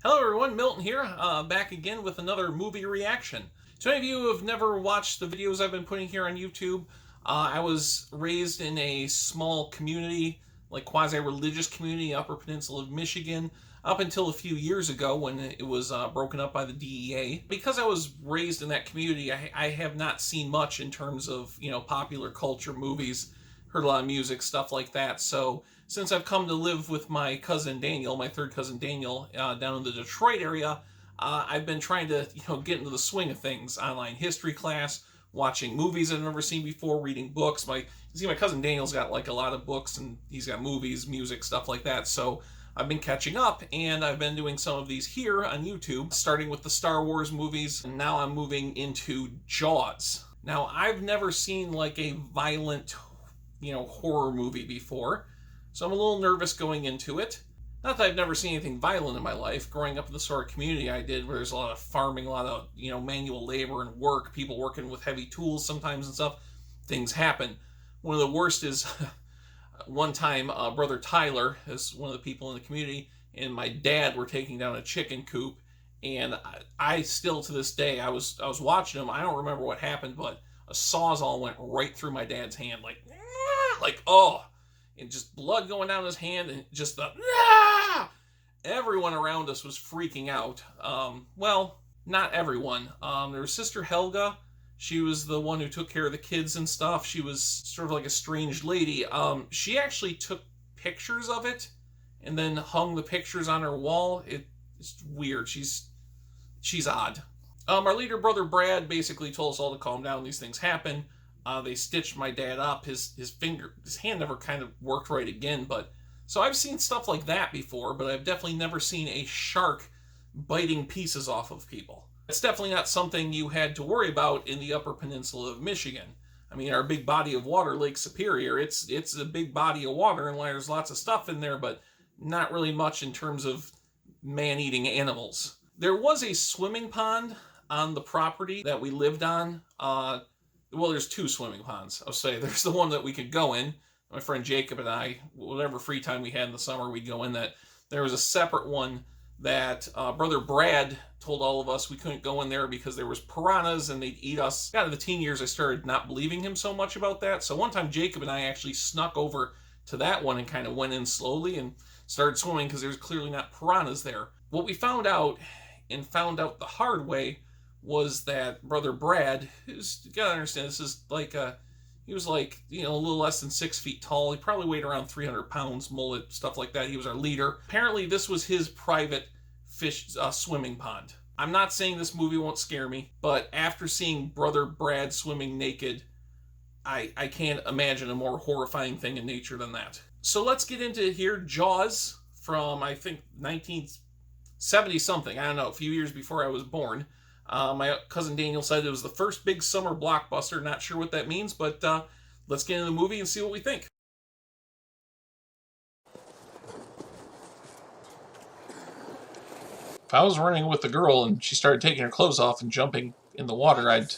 Hello everyone, Milton here, back again with another movie reaction. So any of you who have never watched the videos I've been putting here on YouTube, I was raised in a small community, like quasi-religious community, Upper Peninsula of Michigan, up until a few years ago when it was broken up by the DEA. Because I was raised in that community, I have not seen much in terms of, popular culture, movies, heard a lot of music, stuff like that. So since I've come to live with my cousin Daniel, my third cousin Daniel, down in the Detroit area, I've been trying to, get into the swing of things. Online history class, watching movies I've never seen before, reading books. My cousin Daniel's got like a lot of books, and he's got movies, music, stuff like that. So I've been catching up, and I've been doing some of these here on YouTube, starting with the Star Wars movies, and now I'm moving into Jaws. Now, I've never seen like a violent, horror movie before, so I'm a little nervous going into it. Not that I've never seen anything violent in my life. Growing up in the sort of community I did, where there's a lot of farming, a lot of, manual labor and work, people working with heavy tools sometimes and stuff, things happen. One of the worst is one time, Brother Tyler is one of the people in the community, and my dad were taking down a chicken coop, and I still, to this day, I was watching him. I don't remember what happened, but a sawzall went right through my dad's hand, oh, and just blood going down his hand, and just the everyone around us was freaking out. Well, not everyone. There was Sister Helga. She was the one who took care of the kids and stuff. She was sort of like a strange lady. She actually took pictures of it and then hung the pictures on her wall. It's weird. She's odd. Our leader, Brother Brad, basically told us all to calm down. These things happen. They stitched my dad up. His hand never kind of worked right again. But so I've seen stuff like that before, but I've definitely never seen a shark biting pieces off of people. It's definitely not something you had to worry about in the Upper Peninsula of Michigan. I mean, our big body of water, Lake Superior, it's a big body of water, and there's lots of stuff in there, but not really much in terms of man-eating animals. There was a swimming pond on the property that we lived on. Well, there's two swimming ponds. I'll say there's the one that we could go in. My friend Jacob and I, whatever free time we had in the summer, we'd go in that. There was a separate one that Brother Brad told all of us we couldn't go in there because there was piranhas and they'd eat us. Out of the teen years, I started not believing him so much about that. So one time Jacob and I actually snuck over to that one and kind of went in slowly and started swimming because there's clearly not piranhas there. What we found out, and found out the hard way, was that Brother Brad, you gotta understand, this is like he was like, a little less than 6 feet tall. He probably weighed around 300 pounds, mullet, stuff like that. He was our leader. Apparently, this was his private swimming pond. I'm not saying this movie won't scare me, but after seeing Brother Brad swimming naked, I can't imagine a more horrifying thing in nature than that. So let's get into here. Jaws, from, I think, 1970-something. I don't know, a few years before I was born. My cousin Daniel said it was the first big summer blockbuster. Not sure what that means, but let's get into the movie and see what we think. If I was running with a girl and she started taking her clothes off and jumping in the water, I'd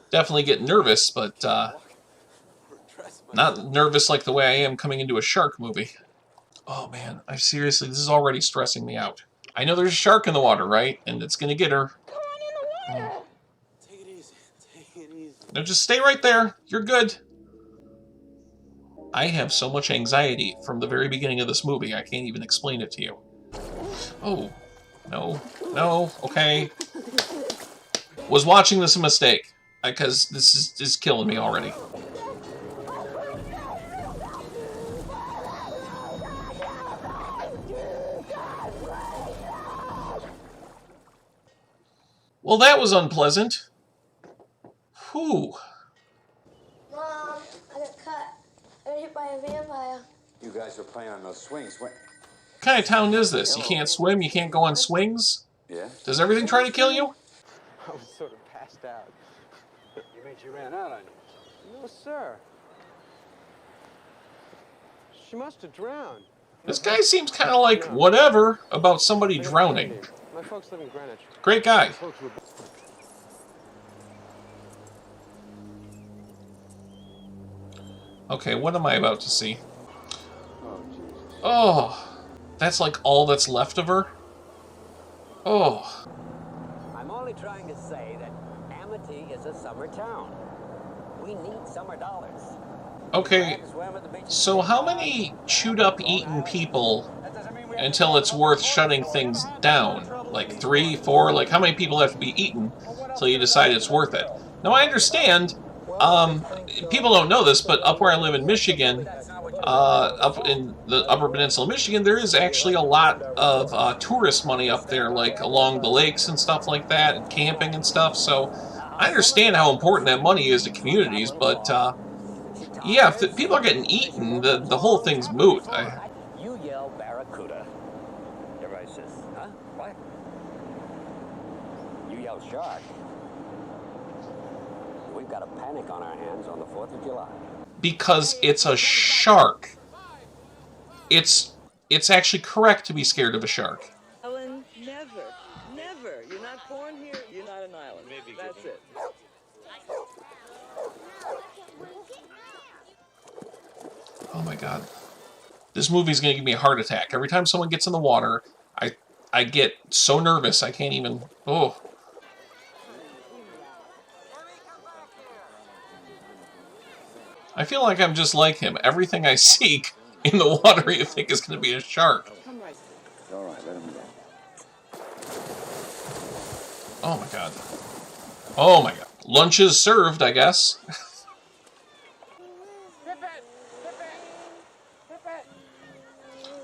definitely get nervous, but not nervous like the way I am coming into a shark movie. Oh man, this is already stressing me out. I know there's a shark in the water, right? And it's gonna get her. Take it easy. Take it easy. No, just stay right there. You're good. I have so much anxiety from the very beginning of this movie, I can't even explain it to you. Oh, no, okay. Was watching this a mistake? Because this is killing me already. Well, that was unpleasant. Whew. Mom, I got cut. I got hit by a vampire. You guys are playing on those swings. What kind of town is this? You can't swim? You can't go on swings? Yeah? Does everything try to kill you? I was sort of passed out. You mean she ran out on you? No, sir. She must have drowned. This guy seems kind of like whatever about somebody drowning. My folks live in Greenwich. Great guy. Okay, what am I about to see? Oh, Jesus. Oh, that's like all that's left of her? Oh. I'm only trying to say that Amity is a summer town. We need summer dollars. Okay, so how many chewed up, eaten people until it's worth shutting things down? Like 3, 4? Like, how many people have to be eaten until you decide it's worth it? Now, I understand, people don't know this, but up where I live in Michigan, up in the Upper Peninsula of Michigan, there is actually a lot of tourist money up there, like along the lakes and stuff like that, and camping and stuff, so I understand how important that money is to communities, but, yeah, if people are getting eaten, the whole thing's moot. You yell barracuda. Everybody says, huh? What? You yell shark. We've got a panic on our hands on the 4th of July. Because it's a shark. It's actually correct to be scared of a shark. Ellen, never. You're not born here, you're not an island. Maybe that's it. Oh my god. This movie's gonna give me a heart attack. Every time someone gets in the water, I get so nervous I can't even... Oh. I feel like I'm just like him. Everything I seek in the water you think is gonna be a shark. All right, let him go. Oh my god. Oh my god. Lunch is served, I guess.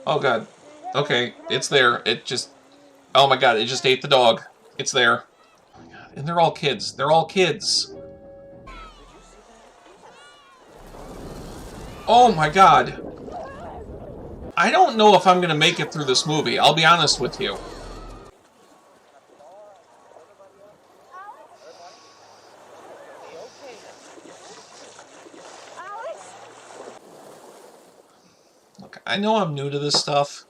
Oh god. Okay, it's there. It just... Oh my god, it just ate the dog. It's there. Oh my god. And they're all kids. They're all kids. Oh my god. I don't know if I'm gonna make it through this movie. I'll be honest with you. Look, I know I'm new to this stuff,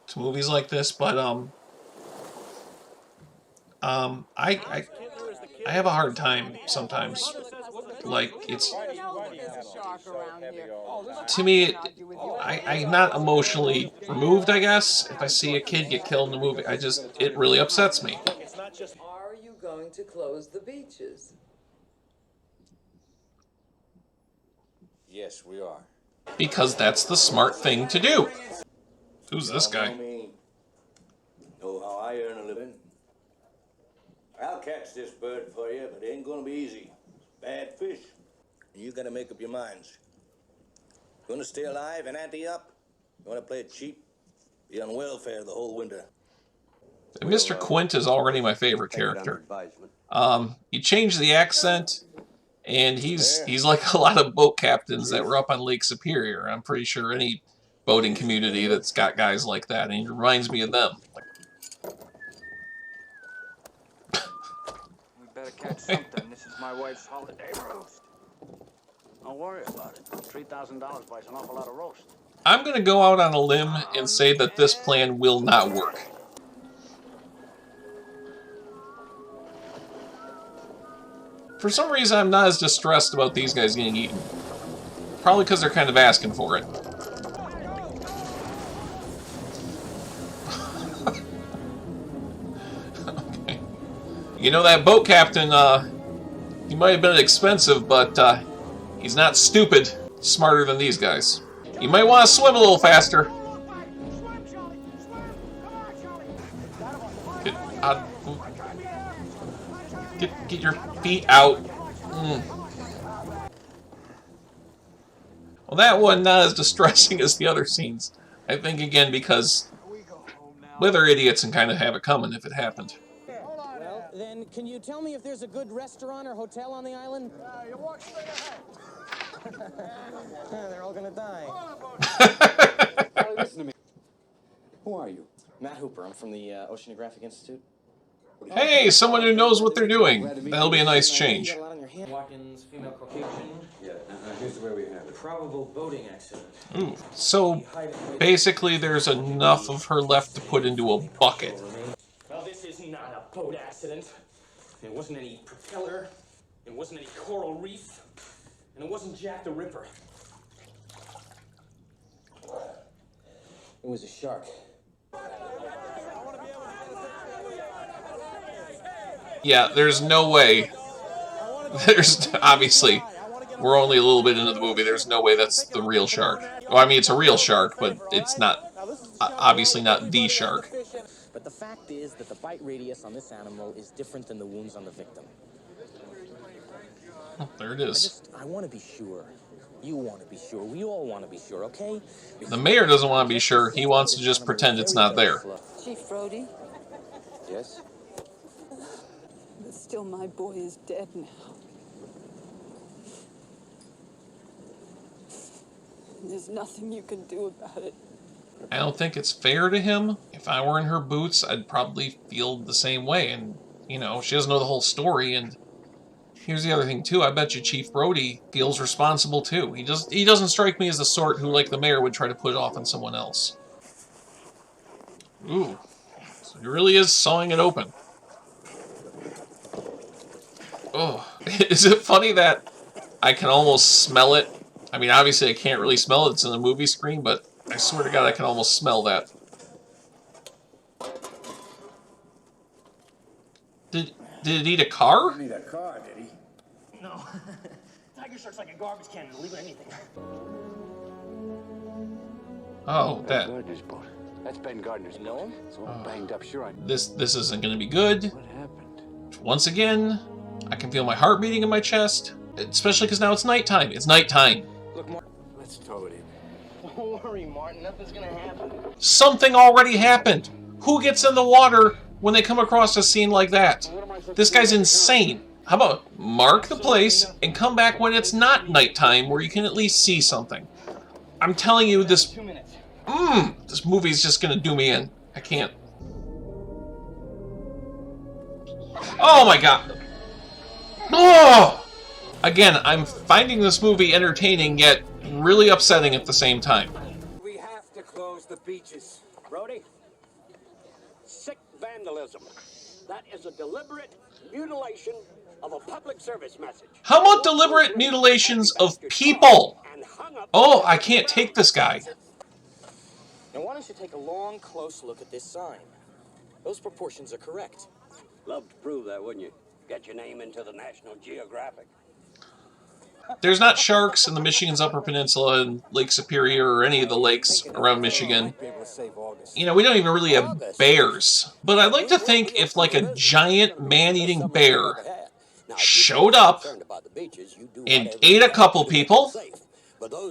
to movies like this, but I have a hard time sometimes. Like, it's... To me, I'm not emotionally removed, I guess. If I see a kid get killed in a movie, it really upsets me. Are you going to close the beaches? Yes, we are. Because that's the smart thing to do. Who's this guy? Know how I earn a living. I'll catch this bird for you, but it ain't gonna be easy. Bad fish. And you gotta make up your minds. Gonna stay alive and ante up? You wanna play it cheap? Be on welfare the whole winter. Mr. Quint is already my favorite character. You change the accent, and he's like a lot of boat captains that were up on Lake Superior. I'm pretty sure any boating community that's got guys like that, and he reminds me of them. We better catch something. This is my wife's holiday roast. Don't worry about it. $3,000 buys an awful lot of roast. I'm going to go out on a limb and say that this plan will not work. For some reason, I'm not as distressed about these guys getting eaten. Probably because they're kind of asking for it. Okay. You know, that boat captain, he might have been expensive, but he's not stupid. Smarter than these guys. You might want to swim a little faster. Get your feet out. Well, that one not as distressing as the other scenes. I think, again, because well, they're idiots and kind of have it coming if it happened. Well, then, can you tell me if there's a good restaurant or hotel on the island? You walk straight ahead. They're all gonna die. Listen to me. Who are you? Matt Hooper. I'm from the Oceanographic Institute. Hey, someone who knows what they're doing. That'll be a nice change. Watkins, female Caucasian. Yeah, here's the way we have it. Probable boating accident. Ooh. So, basically, there's enough of her left to put into a bucket. Well, this is not a boat accident. There wasn't any propeller. There wasn't any coral reef. And it wasn't Jack the Ripper. It was a shark. Yeah, there's no way. There's obviously, we're only a little bit into the movie. There's no way that's the real shark. Well, I mean, it's a real shark, but it's not, obviously not the shark. But the fact is that the bite radius on this animal is different than the wounds on the victim. Oh, there it is. I want to be sure. You want to be sure. We all want to be sure, okay? The mayor doesn't want to be sure. He wants to just pretend it's not there. Chief Brody, Yes? but still my boy is dead now. There's nothing you can do about it. I don't think it's fair to him. If I were in her boots, I'd probably feel the same way. And, you know, she doesn't know the whole story. And here's the other thing, too. I bet you Chief Brody feels responsible, too. He doesn't strike me as the sort who, like the mayor, would try to put it off on someone else. Ooh. So he really is sawing it open. Oh. Is it funny that I can almost smell it? I mean, obviously I can't really smell it. It's in the movie screen, but I swear to God, I can almost smell that. Did it eat a car? Didn't eat a car, did he? No. Tiger Shark's like a garbage can. It'll eat anything. Oh, that. Gardner's boat. That's Ben Gardner's boat. No? It's all banged up, sure. This isn't going to be good. What happened? Once again, I can feel my heart beating in my chest, especially because now it's nighttime. It's nighttime. Look, Martin. Let's tow it in. Don't worry, Martin. Nothing's gonna happen. Something already happened. Who gets in the water when they come across a scene like that? This guy's insane. How about mark the place and come back when it's not nighttime where you can at least see something? I'm telling you, this movie's just gonna do me in. I can't. Oh my God. Oh! Again, I'm finding this movie entertaining, yet really upsetting at the same time. We have to close the beaches. Brody, sick vandalism. That is a deliberate mutilation of a public service message. How about deliberate mutilations of people? Oh, I can't take this guy. Now, why don't you take a long, close look at this sign? Those proportions are correct. Love to prove that, wouldn't you? Get your name into the National Geographic. There's not sharks in the Michigan's Upper Peninsula and Lake Superior or any of the lakes around Michigan. You know, we don't even really have bears. But I'd like to think if, like, a giant man-eating bear showed up and ate a couple people,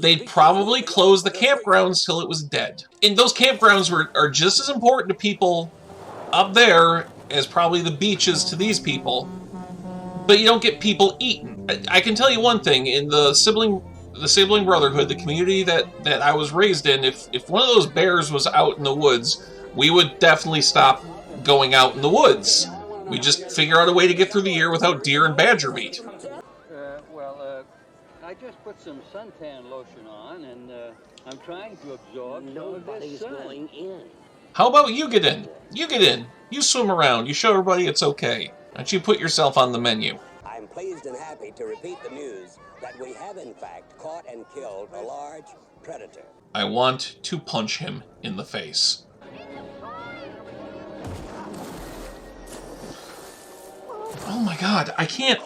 they'd probably close the campgrounds till it was dead. And those campgrounds are just as important to people up there as probably the beaches to these people. But you don't get people eaten. I can tell you one thing, in the sibling brotherhood, the community that I was raised in, if one of those bears was out in the woods, we would definitely stop going out in the woods. We just figure out a way to get through the year without deer and badger meat. I just put some suntan lotion on, and I'm trying to absorb some of this sun. Going in. How about you get in? You get in. You swim around. You show everybody it's okay. Why don't you put yourself on the menu? I'm pleased and happy to repeat the news that we have in fact caught and killed a large predator. I want to punch him in the face. Oh my God! I can't.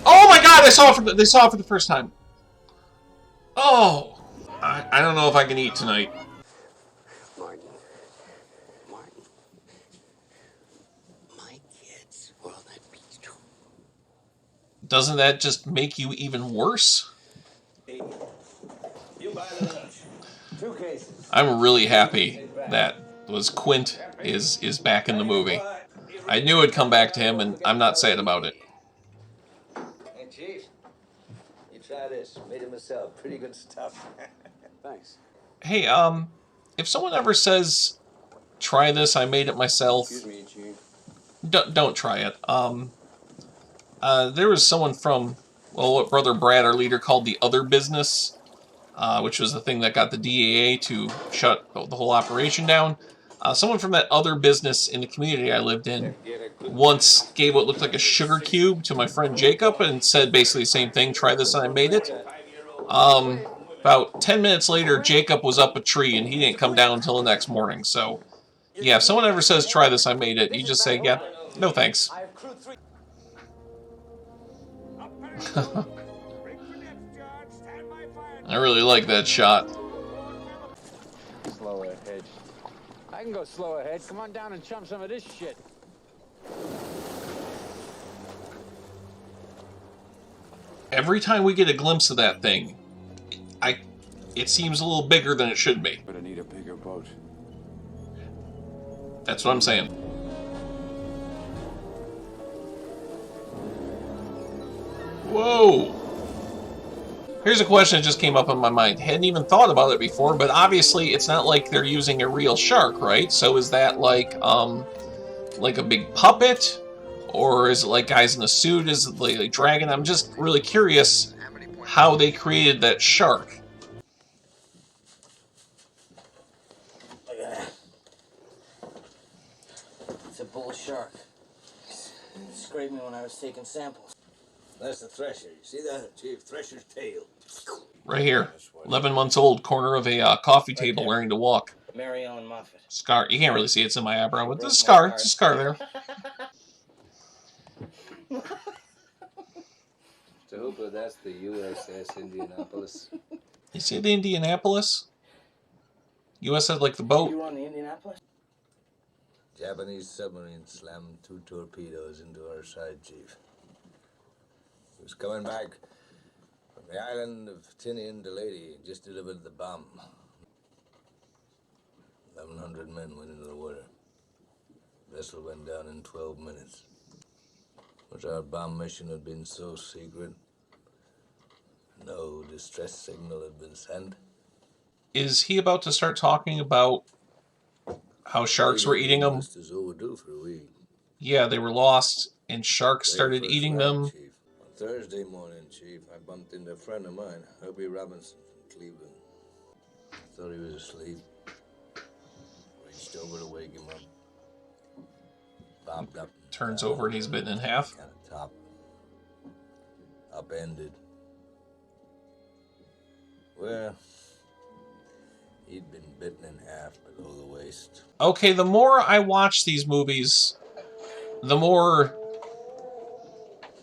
Oh my God! They saw it for the first time. Oh, I don't know if I can eat tonight. Martin. My kids were on that beach too. Doesn't that just make you even worse? You buy the lunch. 2 cases. I'm really happy that Quint is back in the movie. I knew it'd come back to him, and I'm not sad about it. Hey, Chief. You try this. Made it myself. Pretty good stuff. Thanks. Hey, if someone ever says, try this, I made it myself, Excuse me, Chief. don't try it. There was someone from, well, what Brother Brad, our leader, called the other business, which was the thing that got the DAA to shut the whole operation down. Someone from that other business in the community I lived in once gave what looked like a sugar cube to my friend Jacob and said basically the same thing, try this and I made it. About 10 minutes later, Jacob was up a tree and he didn't come down until the next morning, so Yeah, if someone ever says, try this, I made it, you just say, yeah, no thanks. I really like that shot. Slow ahead. I can go slow ahead. Come on down and chum some of this shit. Every time we get a glimpse of that thing, it seems a little bigger than it should be. But I need a bigger boat. That's what I'm saying. Whoa! Here's a question that just came up in my mind. Hadn't even thought about it before, but obviously it's not like they're using a real shark, right? So is that like a big puppet? Or is it like guys in a suit? Is it like dragon? I'm just really curious how they created that shark. Look at that. It's a bull shark. It scraped me when I was taking samples. That's the thresher. You see that, Chief? Thresher's tail. Right here. 11 months old, corner of a coffee table, learning to walk. Mary Ellen Moffat. Scar. You can't really see it's in my eyebrow, but there's a scar. It's a scar there. So that's the USS Indianapolis. You see the Indianapolis? USS like the boat. You on the Indianapolis? Japanese submarine slammed 2 torpedoes into our side, Chief. It was coming back from the island of Tinian to Lady, just delivered the bomb. 1,100 men went into the water. Vessel went down in 12 minutes. Which our bomb mission had been so secret, no distress signal had been sent. Is he about to start talking about how sharks were eating them? Is overdue for a week. Yeah, they were lost, and sharks started eating them. Chief. On Thursday morning, Chief, I bumped into a friend of mine, Herbie Robinson from Cleveland. Thought he was asleep. Reached over to wake him up. Bobbed up. Turns over and he's bitten in half. Kind of top. Upended. Well, he'd been bitten in half below the waist. Okay, the more I watch these movies, the more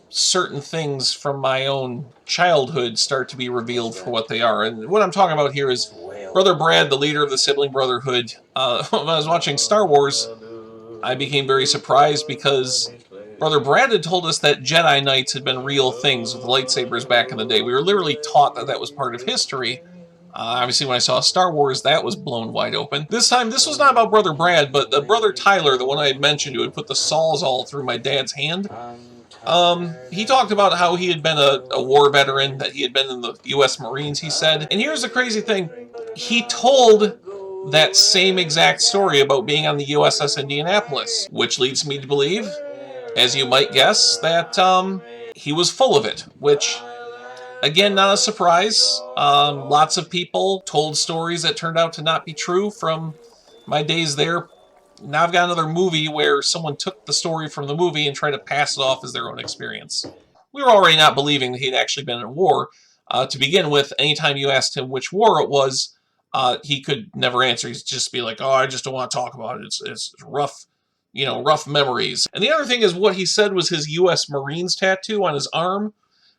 certain things from my own childhood start to be revealed for what they are. And what I'm talking about here is Brother Brad, the leader of the sibling brotherhood. When I was watching Star Wars, I became very surprised because Brother Brad had told us that Jedi Knights had been real things with lightsabers back in the day. We were literally taught that that was part of history. Obviously, when I saw Star Wars, that was blown wide open. This time, this was not about Brother Brad, but the Brother Tyler, the one I had mentioned who had put the sawzall through my dad's hand. He talked about how he had been a war veteran, that he had been in the U.S. Marines, he said. And here's the crazy thing. He told that same exact story about being on the USS Indianapolis, which leads me to believe, as you might guess, that he was full of it, which, again, not a surprise. Lots of people told stories that turned out to not be true from my days there. Now I've got another movie where someone took the story from the movie and tried to pass it off as their own experience. We were already not believing that he'd actually been in a war. To begin with, anytime you asked him which war it was, he could never answer. He'd just be like, oh, I just don't want to talk about it. It's rough, rough memories. And the other thing is what he said was his U.S. Marines tattoo on his arm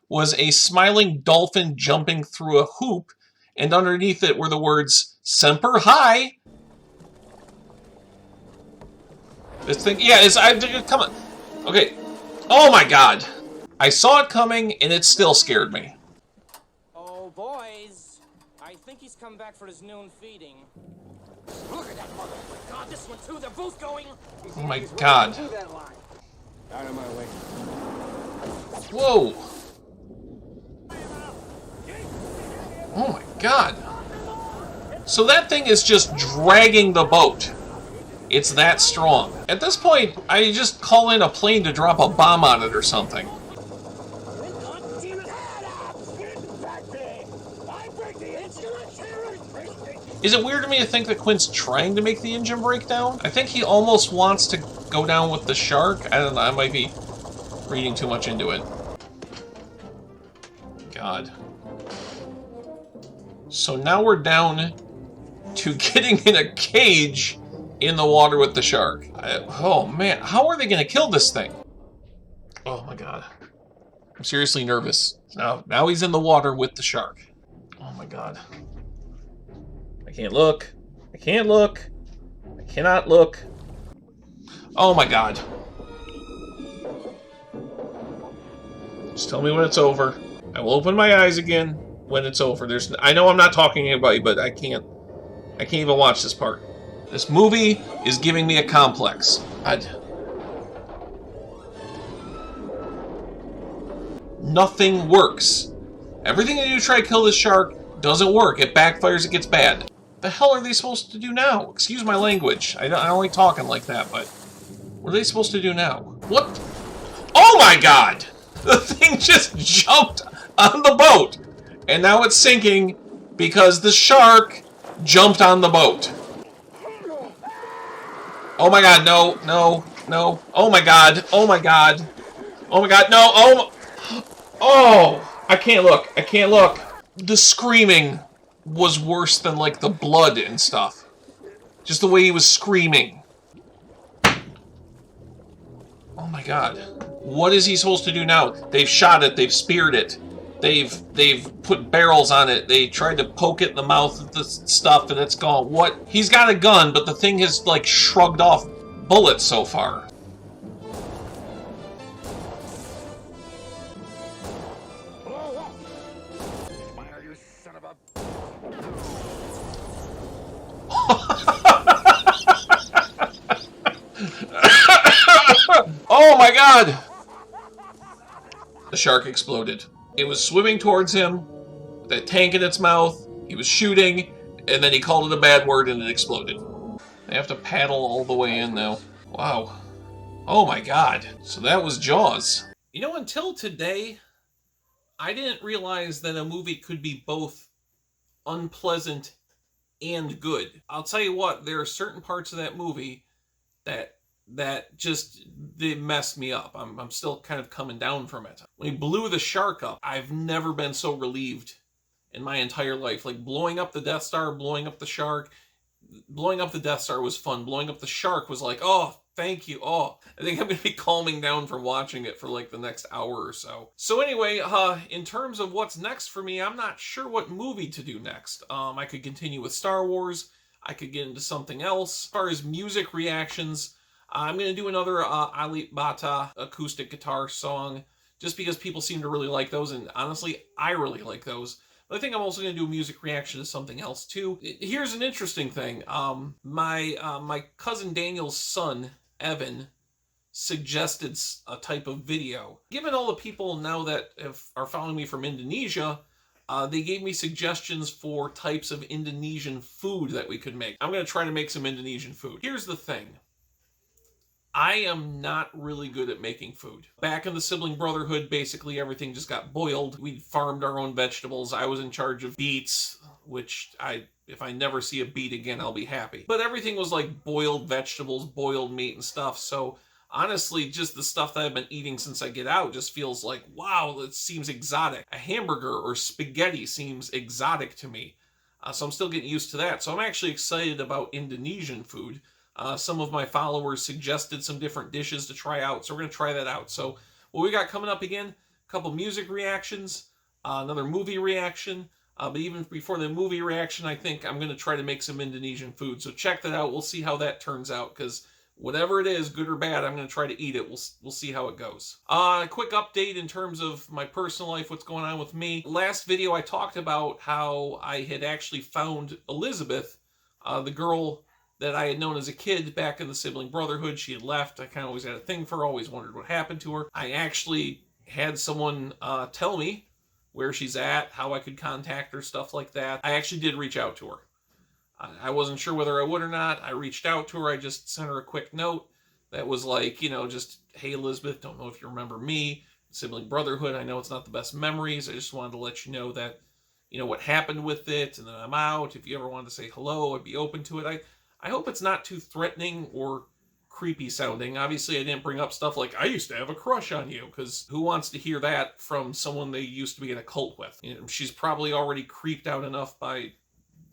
was a smiling dolphin jumping through a hoop, and underneath it were the words, Semper Hi! This thing, yeah, come on. Okay. Oh my god. I saw it coming, and it still scared me. Oh, boys. I think he's come back for his noon feeding. Look at that mother. God, this one too. They're both going. Oh my god. Out of my way. Whoa. Oh my god. So that thing is just dragging the boat. It's that strong. At this point, I just call in a plane to drop a bomb on it or something. Is it weird to me to think that Quint's trying to make the engine break down? I think he almost wants to go down with the shark. I don't know, I might be reading too much into it. God. So now we're down to getting in a cage in the water with the shark. Oh man, how are they going to kill this thing? Oh my god. I'm seriously nervous. Now he's in the water with the shark. Oh my god. I can't look. I can't look. I cannot look. Oh my god. Just tell me when it's over. I will open my eyes again when it's over. I know I'm not talking to anybody, but I can't even watch this part. This movie is giving me a complex. Nothing works. Everything they do to try to kill this shark doesn't work. It backfires, it gets bad. The hell are they supposed to do now? Excuse my language. I don't like talking like that, but what are they supposed to do now? What? Oh my god! The thing just jumped on the boat. And now it's sinking because the shark jumped on the boat. Oh my god, no, no, no. Oh my god, oh my god. Oh my god, no, oh, I can't look, I can't look. The screaming was worse than, like, the blood and stuff. Just the way he was screaming. Oh my god. What is he supposed to do now? They've shot it, they've speared it. They've put barrels on it. They tried to poke it in the mouth with the stuff and it's gone. What? He's got a gun, but the thing has, like, shrugged off bullets so far. Oh my god! The shark exploded. It was swimming towards him, with a tank in its mouth, he was shooting, and then he called it a bad word and it exploded. I have to paddle all the way in now. Wow. Oh my god. So that was Jaws. You know, until today, I didn't realize that a movie could be both unpleasant and good. I'll tell you what, there are certain parts of that movie that just, they messed me up. I'm still kind of coming down from it. When he blew the shark up, I've never been so relieved in my entire life. Like, blowing up the Death Star, blowing up the shark. Blowing up the Death Star was fun. Blowing up the shark was like, oh, thank you. Oh, I think I'm going to be calming down from watching it for like the next hour or so. So anyway, in terms of what's next for me, I'm not sure what movie to do next. I could continue with Star Wars. I could get into something else. As far as music reactions, I'm going to do another Ali Bata acoustic guitar song, just because people seem to really like those, and honestly, I really like those. But I think I'm also going to do a music reaction to something else, too. Here's an interesting thing. My cousin Daniel's son, Evan, suggested a type of video. Given all the people now that are following me from Indonesia, they gave me suggestions for types of Indonesian food that we could make. I'm going to try to make some Indonesian food. Here's the thing. I am not really good at making food. Back in the sibling brotherhood, basically everything just got boiled. We farmed our own vegetables. I was in charge of beets, which if I never see a beet again, I'll be happy. But everything was like boiled vegetables, boiled meat and stuff. So honestly, just the stuff that I've been eating since I get out just feels like, wow, it seems exotic. A hamburger or spaghetti seems exotic to me. So I'm still getting used to that. So I'm actually excited about Indonesian food. Some of my followers suggested some different dishes to try out, so we're going to try that out. So what we got coming up again, a couple music reactions, another movie reaction, but even before the movie reaction, I think I'm going to try to make some Indonesian food. So check that out. We'll see how that turns out, because whatever it is, good or bad, I'm going to try to eat it. We'll see how it goes. A quick update in terms of my personal life, what's going on with me. Last video, I talked about how I had actually found Elizabeth, the girl that I had known as a kid back in the sibling brotherhood. She had left. I kind of always had a thing for her, always wondered what happened to her. I actually had someone tell me where she's at, how I could contact her, stuff like that. I actually did reach out to her. I wasn't sure whether I would or not. I reached out to her. I just sent her a quick note that was like, you know, just, hey, Elizabeth, don't know if you remember me, sibling brotherhood. I know it's not the best memories. I just wanted to let you know that, you know, what happened with it, and then I'm out. If you ever wanted to say hello, I'd be open to it. I hope it's not too threatening or creepy sounding. Obviously, I didn't bring up stuff like, I used to have a crush on you, because who wants to hear that from someone they used to be in a cult with? You know, she's probably already creeped out enough by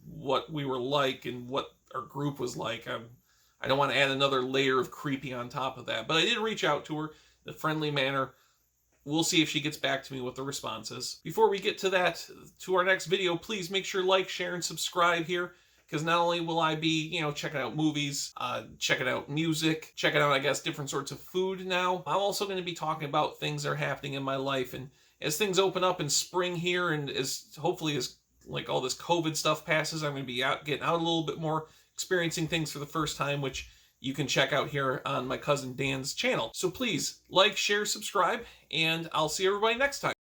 what we were like and what our group was like. I don't want to add another layer of creepy on top of that. But I did reach out to her in a friendly manner. We'll see if she gets back to me with the responses. Before we get to that, to our next video, please make sure to like, share, and subscribe here. Because not only will I be, checking out movies, checking out music, checking out, I guess, different sorts of food now, I'm also going to be talking about things that are happening in my life. And as things open up in spring here, and hopefully as like all this COVID stuff passes, I'm going to be getting out a little bit more, experiencing things for the first time, which you can check out here on my cousin Dan's channel. So please like, share, subscribe, and I'll see everybody next time.